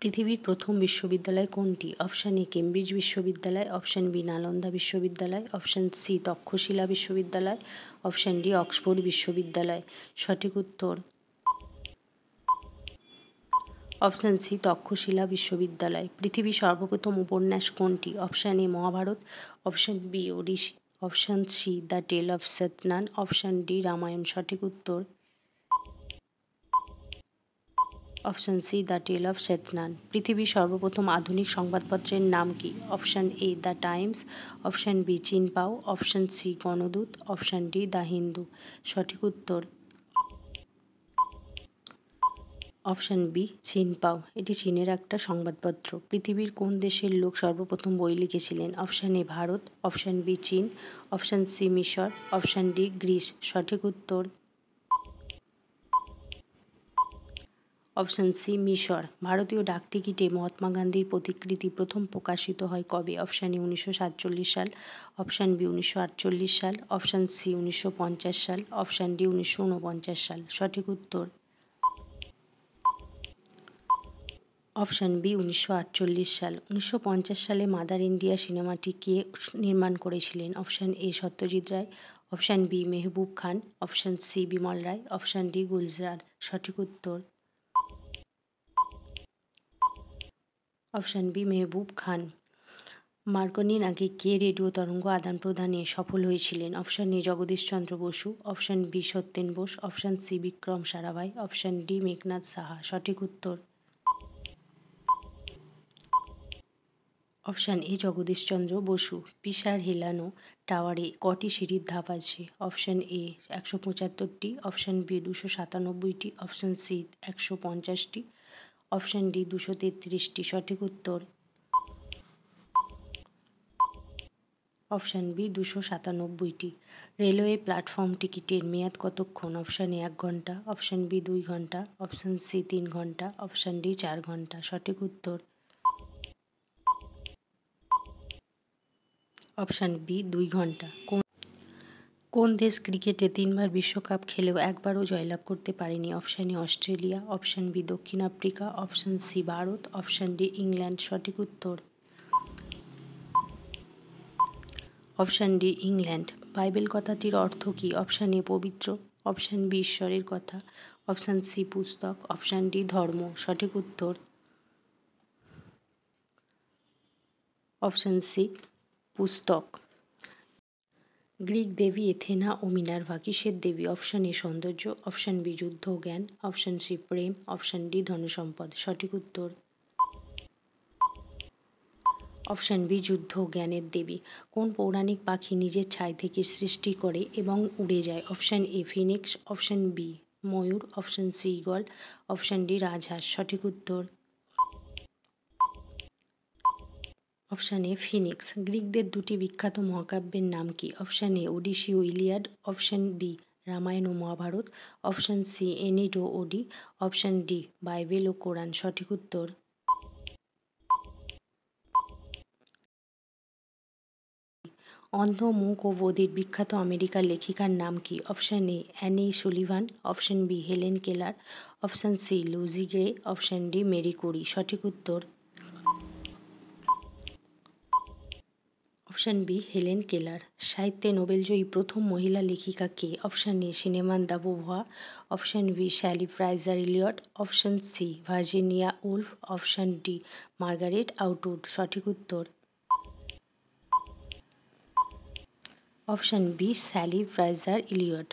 পৃথিবীর প্রথম বিশ্ববিদ্যালয় কোনটি? অপশান এ কেমব্রিজ বিশ্ববিদ্যালয়, অপশান বি নালন্দা বিশ্ববিদ্যালয়, অপশান সি তক্ষশিলা বিশ্ববিদ্যালয়, অপশান ডি অক্সফোর্ড বিশ্ববিদ্যালয়। সঠিক উত্তর অপশান সি তক্ষশিলা বিশ্ববিদ্যালয়। পৃথিবীর সর্বপ্রথম উপন্যাস কোনটি? Option A Mahabharata, option B Odyssey, option C the tale of সত্যনান, অপশান ডি রামায়ণ। সঠিক উত্তর option C the tale of সত্যনান। পৃথিবীর সর্বপ্রথম আধুনিক সংবাদপত্রের নাম কি? Option A the Times, option B Chinpao, option C Ganadut, option D the Hindu. সঠিক উত্তর অপশান বি চিনপাও। এটি চীনের একটা সংবাদপত্র। পৃথিবীর কোন দেশের লোক সর্বপ্রথম বই লিখেছিলেন? Option A Bharat, option B চীন, অপশান সি মিশর, অপশান ডি গ্রিস। সঠিক উত্তর অপশান সি মিশর। ভারতীয় ডাকটিকিটে মহাত্মা গান্ধীর প্রতিকৃতি প্রথম প্রকাশিত হয় কবে? অপশান এ 1947 সাল, অপশান বি 1948 সাল, অপশান সি 1950 সাল, অপশান ডি 1949 সাল। সঠিক উত্তর অপশান বি 1948 সাল। 1950 সালে মাদার ইন্ডিয়া সিনেমাটি কে নির্মাণ করেছিলেন? Option A Satyajit Ray, option B Mehboob Khan, option C Bimal Roy, option D Gulzar. সঠিক উত্তর অপশান বি মেহবুব খান। মার্কনিন আগে কে রেডিও তরঙ্গ আদান প্রদানে সফল হয়েছিলেন? Option A Jagadishchandra Basu, option B Satyen Bose, option C Vikram Sarabhai, option D Meghnath Saha. সঠিক উত্তর অপশান এ জগদীশচন্দ্র বসু। পিসার হেলানো টাওয়ারে কটি সিঁড়ির ধাপ আছে? অপশান এ 175টি, অপশান বি 297টি, অপশান সি 150টি, অপশান ডি 233টি। সঠিক উত্তর অপশান বি 297টি। রেলওয়ে প্ল্যাটফর্ম টিকিটের মেয়াদ কতক্ষণ? অপশান এ 1 ঘন্টা, অপশান বি 2 ঘন্টা, অপশান সি 3 ঘন্টা, অপশান ডি 4 ঘন্টা। সঠিক উত্তর অপশান বি 2 ঘন্টা। কোন দেশ ক্রিকেটে 3বার বিশ্বকাপ খেলেও একবারও জয়লাভ করতে পারেনি? Option A Australia, option B দক্ষিণ Africa, option C Bharat, option D England. সঠিক উত্তর অপশান ডি ইংল্যান্ড। বাইবেল কথাটির অর্থ কী? অপশান এ পবিত্র, অপশান বি ঈশ্বরের কথা, অপশান সি পুস্তক, অপশান ডি ধর্ম। সঠিক উত্তর অপশান সি পুস্তক। গ্রিক দেবী এথেনা ও মিনার্ভা কিসের দেবী? অপশান এ সৌন্দর্য, অপশান বি যুদ্ধ ও জ্ঞান, অপশান সি প্রেম, অপশান ডি ধনসম্পদ। সঠিক উত্তর অপশান বি যুদ্ধ ও জ্ঞানের দেবী। কোন পৌরাণিক পাখি নিজের ছাই থেকে সৃষ্টি করে এবং উড়ে যায়? Option A phoenix, option B ময়ূর, option C eagle, option D রাজহাঁস। সঠিক উত্তর অপশান এ ফিনিক্স। গ্রিকদের দুটি বিখ্যাত মহাকাব্যের নাম কি? অপশান এ ওডিসি ও ইলিয়াড, অপশান বি রামায়ণ ও মহাভারত, অপশান সি এনিড ও ওডি, অপশান ডি বাইবেল ও কোরআন। সঠিক উত্তর অন্ধ মুক ও বধির বিখ্যাত আমেরিকার লেখিকার নাম কি? Option A Annie Sullivan, option B Helen Keller, option C Lucy Gray, option D Marie Curie. সঠিক উত্তর অপশান বি হেলেন কেলার। সাহিত্যে নোবেলজয়ী প্রথম মহিলা লেখিকা কে? Option A Simone de Beauvoir, option B Sally Frazer Eliot, option C Virginia Woolf, option D Margaret Atwood. সঠিক উত্তর option B Sally Frazer Eliot.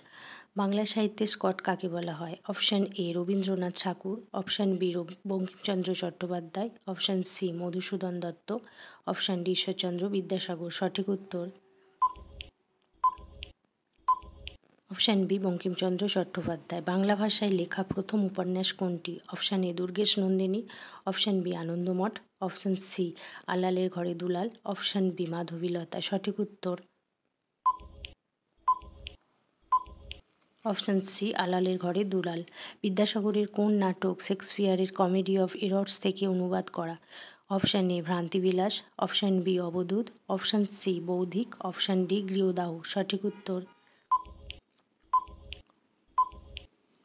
Bangla সাহিত্যে স্কট কাকে বলা হয়? Option A Rabindranath Thakur, option B Bankimchandra Chattopadhyay, option C Madhusudan Dutta, option D Ishwarchandra Vidyasagar. সঠিক উত্তর option B Bankimchandra Chattopadhyay. Bangla ভাষায় লেখা প্রথম উপন্যাস কোনটি? Option A Durgesh Nandini, option B Anandamath, option C আলালের ঘরে দুলাল, অপশান বি মাধবীলতা। সঠিক উত্তর অপশান সি আলালের ঘরে দুলাল। বিদ্যাসাগরের কোন নাটক শেক্সপিয়ারের কমেডি অফ এরর্স থেকে অনুবাদ করা? Option A Bhrantibilas, option B Abadhut, option C Bauddhik, option D Grihadaha. সঠিক উত্তর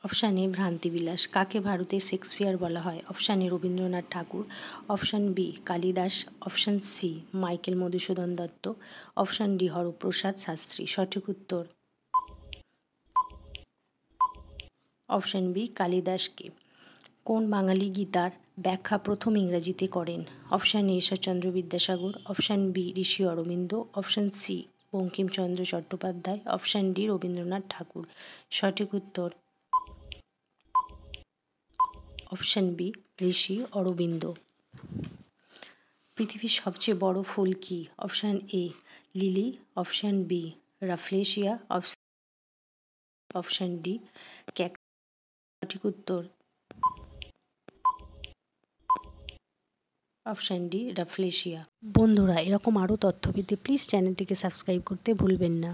অপশান এ ভ্রান্তিবিলাস। কাকে ভারতের শেক্সপিয়ার বলা হয়? Option A Rabindranath Thakur, option B Kalidas, option C Michael Madhusudan Dutta, option D Haraprasad Shastri. সঠিক উত্তর অপশান বি কালিদাসকে। কোন বাঙালি গীতার ব্যাখ্যা প্রথম ইংরেজিতে করেন? Option A Ishwarchandra Vidyasagar, option B Rishi Aurobindo, option C Bankimchandra Chattopadhyay, option D Rabindranath Thakur. সঠিক উত্তর অপশান বি ঋষি অরবিন্দ। পৃথিবীর সবচেয়ে বড় ফুল কি? Option A lily, option B rafflesia, option D cactus. সঠিক উত্তর অপশান ডি রাফলেশিয়া। বন্ধুরা, এরকম আরও তথ্য পেতে প্লিজ চ্যানেলটিকে সাবস্ক্রাইব করতে ভুলবেন না।